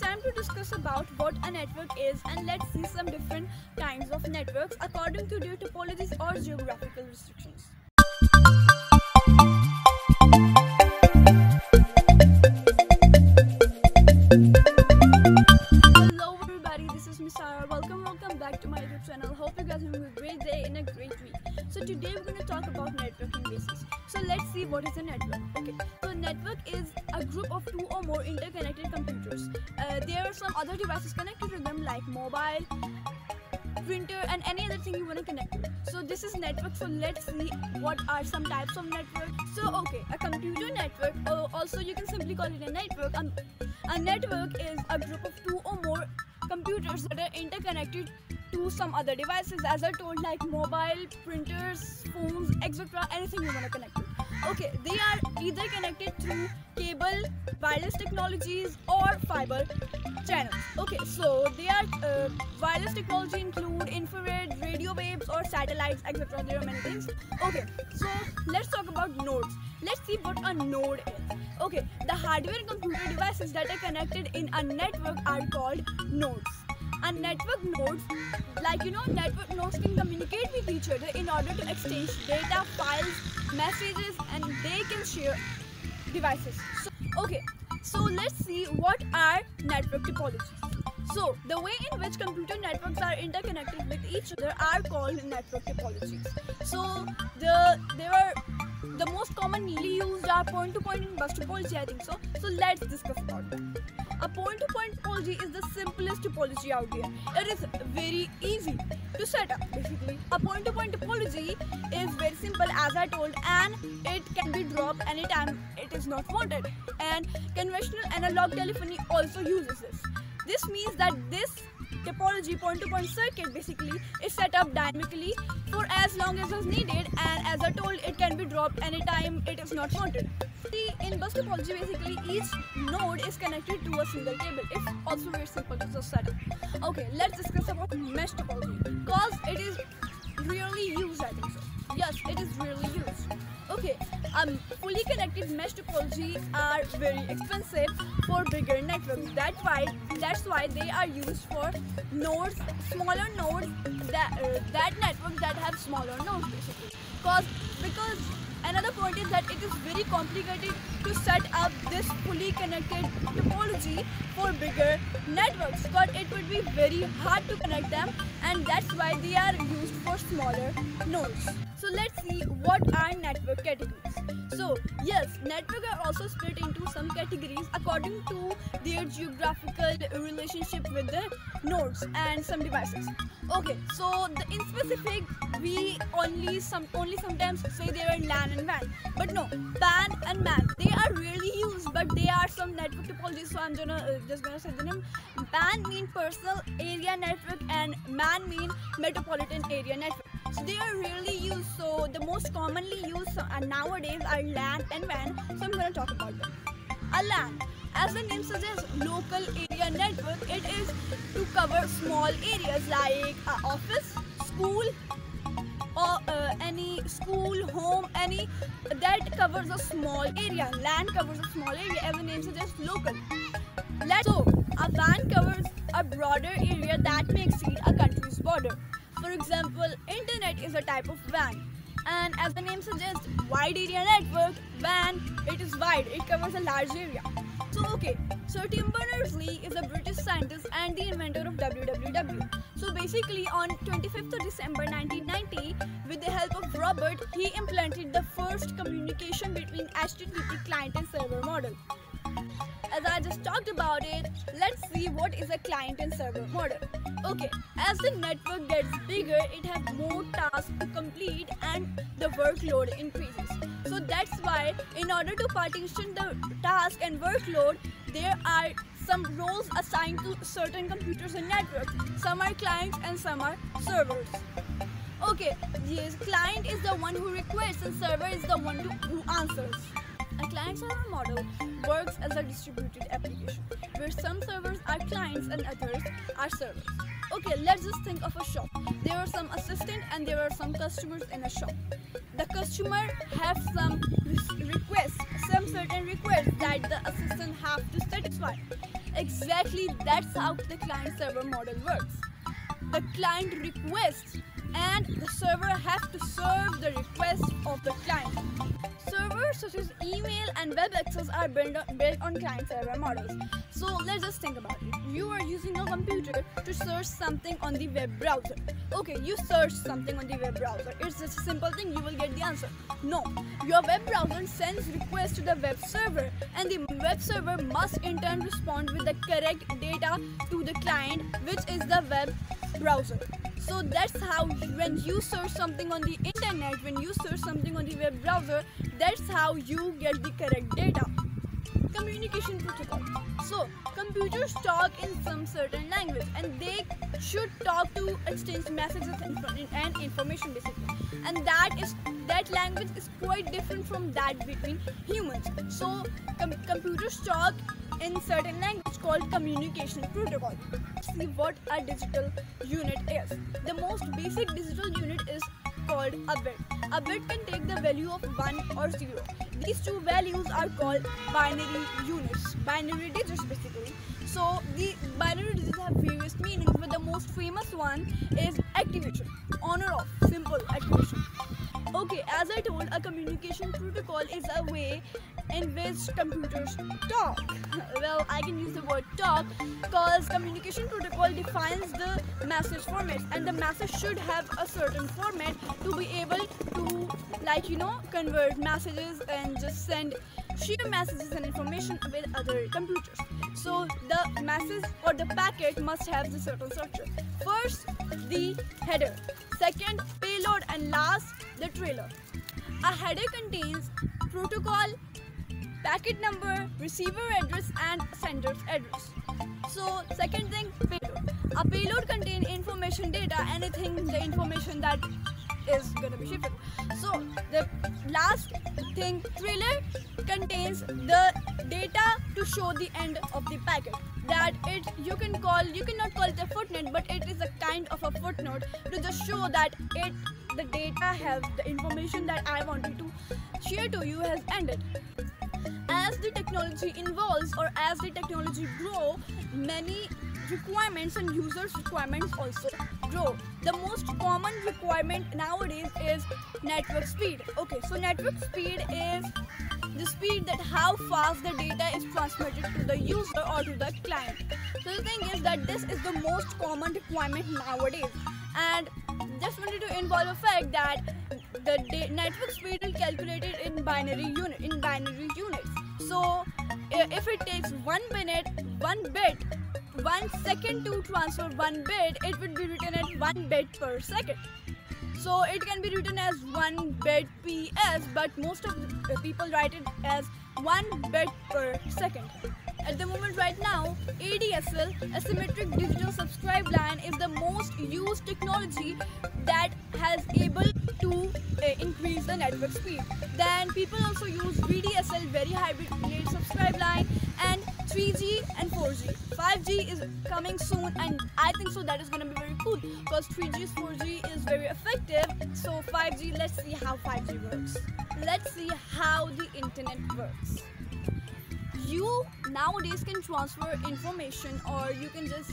time to discuss about what a network is, and let's see some different kinds of networks according to their topologies or geographical restrictions. Hello everybody, this is Sara. Welcome back to my YouTube channel. Hope you guys are having a great day and a great week. So today we're going to talk about networking basics. So let's see what is a network. Okay, so network is a group of two or more interconnected computers. There are some other devices connected to them like mobile, printer and any other thing you want to connect to. So this is network. So let's see what are some types of network. So okay, a computer network, also you can simply call it a network. A network is a group of two or more computers that are interconnected to some other devices, as I told, like mobile, printers, phones, etc. Anything you want to connect to. Okay, they are either connected through cable, wireless technologies or fiber channels. Okay, so they are wireless technology include infrared, radio waves or satellites, etc. There are many things. Okay, so let's talk about nodes. Let's see what a node is. Okay, the hardware and computer devices that are connected in a network are called nodes. And network nodes, network nodes can communicate with each other in order to exchange data, files, messages, and they can share devices. So let's see what are network topologies. So the way in which computer networks are interconnected with each other are called network topologies. So the most commonly used are point-to-point and bus topology, I think so. So let's discuss about them. A point-to-point topology is the simplest topology out there. It is very easy to set up. Basically, a point-to-point topology is very simple, as I told, and it can be dropped anytime it is not wanted. And conventional analog telephony also uses this. This means that this topology, point-to-point circuit, basically is set up dynamically for as long as is needed, and as I told, it can be dropped anytime it is not wanted. In bus topology, basically each node is connected to a single cable. It's also very simple to just set up. Okay, let's discuss about mesh topology, because it is rarely used, I think so. Yes, it is rarely used. Okay, fully connected mesh topology are very expensive for bigger networks. That's why they are used for nodes, smaller nodes, that networks that have smaller nodes, basically. Because another point is that it is very complicated to set up this fully connected topology for bigger networks, because it would be very hard to connect them, and that's why they are used for smaller nodes. So let's see what are network categories. So yes, networks are also split into some categories according to their geographical relationship with the nodes and some devices. Okay, so in specific, we only sometimes say they are LAN and WAN, but no, PAN and MAN, they are rarely used, but they are some network topologies. So I'm just gonna say the name. PAN mean personal area network and MAN mean metropolitan area network. So they are rarely used. So the most commonly used nowadays are LAN and WAN. So I'm gonna talk about them. A LAN, as the name suggests, local area network. It is to cover small areas like office, school, or any school, home, any that covers a small area. LAN covers a small area, as the name suggests, local. So a WAN covers a broader area that may exceed a country's border. For example, internet is a type of WAN. And as the name suggests, wide area network, WAN, it is wide, it covers a large area. So okay, Sir Tim Berners-Lee is a British scientist and the inventor of www. So basically on 25th of December 1990, with the help of Robert, he implemented the first communication between HTTP client and server model. As I just talked about it, let's see what is a client and server model. Okay, as the network gets bigger, it has more tasks to complete and the workload increases. So that's why in order to partition the task and workload, there are some roles assigned to certain computers and networks. Some are clients and some are servers. Okay, yes, client is the one who requests and server is the one who answers. A client-server model works as a distributed application, where some servers are clients and others are servers. Okay, let's just think of a shop. There are some assistant and there are some customers in a shop. The customer have some requests, some certain requests that the assistant have to satisfy. Exactly, that's how the client-server model works. The client requests and the server has to serve the request of the client. Servers such as email and web access are built on client-server models. So let's just think about it. You are using a computer to search something on the web browser. Okay, you search something on the web browser. It's just a simple thing, you will get the answer. No, your web browser sends requests to the web server and the web server must in turn respond with the correct data to the client, which is the web browser. So that's how when you search something on the internet, when you search something on the web browser, that's how you get the correct data. Communication protocol. So computers talk in some certain language and they should talk to exchange messages and information basically. And that language is quite different from that between humans. So computers talk in certain language called communication protocol. See what a digital unit is. The most basic digital unit is called a bit. A bit can take the value of 1 or 0. These two values are called binary units, binary digits basically. So the binary digits have various meanings, but the most famous one is activation, on or off, simple activation. Okay, as I told, a communication protocol is a way in which computers talk. Well, I can use the word talk because communication protocol defines the message format and the message should have a certain format to be able to convert messages and just share messages and information with other computers. So the message or the packet must have the certain structure. First, the header. Second, payload, and last, the trailer. A header contains protocol, packet number, receiver address, and sender's address. So second thing, payload. A payload contains information, data, the information that is gonna be shipped. So the last thing, trailer, contains the data to show the end of the packet. That you cannot call it a footnote, but it is a kind of a footnote to just show that the data has the information that I wanted to share to you has ended. As the technology evolves or as the technology grows, many requirements and users' requirements also grow. The most common requirement nowadays is network speed. Okay, so network speed is the speed that how fast the data is transmitted to the user or to the client. So the thing is that this is the most common requirement nowadays, and just wanted to involve the fact that the network speed is calculated in binary units. So if it takes 1 minute, 1 bit, 1 second to transfer 1 bit, it would be written at 1 bit per second. So it can be written as 1 bit PS, but most of the people write it as 1 bit per second. At the moment right now, ADSL, asymmetric digital subscribe line, is the most used technology that has able to increase the network speed. Then people also use VDSL, very hybrid rate subscribe line, and 3G and 4G. 5G is coming soon, and I think so that is going to be very cool because 3G 4G is very effective. So 5G, let's see how 5G works. Let's see how the internet works. You nowadays can transfer information, or you can just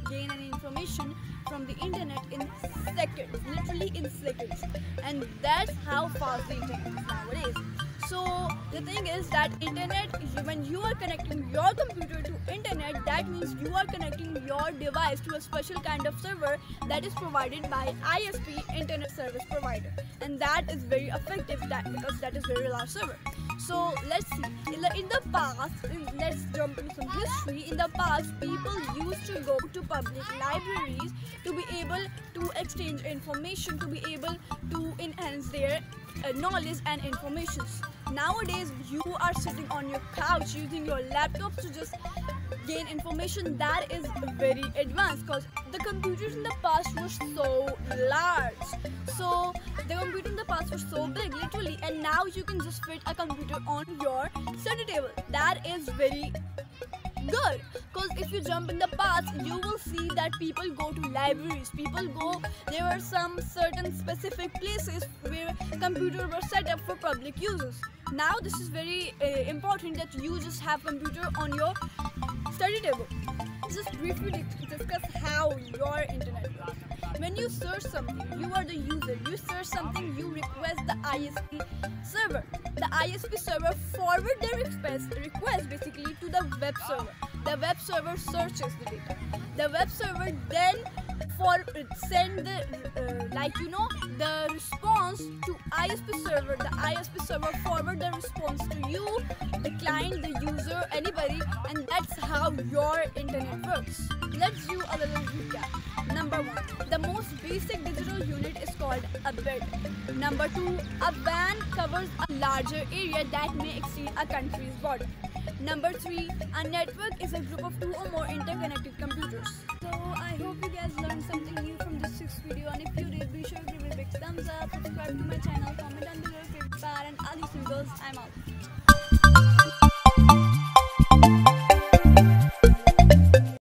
gain an information from the internet in seconds, literally in seconds, and that's how fast the internet is nowadays. So the thing is that internet, when you are connecting your computer to internet, that means you are connecting your device to a special kind of server that is provided by ISP, internet service provider, and that is very effective because that is very large server. So let's see, in the past, let's jump into some history. In the past, people used to go to public libraries to be able to exchange information, to be able to enhance their knowledge and information. Nowadays, you are sitting on your couch using your laptops to just gain information. That is very advanced because the computers in the past were so large. So the computer in the past was so big, literally, and now you can just fit a computer on your study table. That is very good, because if you jump in the past, you will see that people go to libraries, there were some certain specific places where computers were set up for public uses. Now this is very important that you just have computer on your study table. Just briefly discuss how your internet works. When you search something, you are the user. You search something, you request the ISP server. The ISP server forward their request basically to the web server. The web server searches the data. The web server then send the response to ISP server. The ISP server forward the response to you, the client, the user, anybody, and that's how your internet works. Let's do a little recap. Number 1, the most basic digital unit is called a bit. Number 2, a WAN covers a larger area that may exceed a country's border. Number 3, a network is a group of two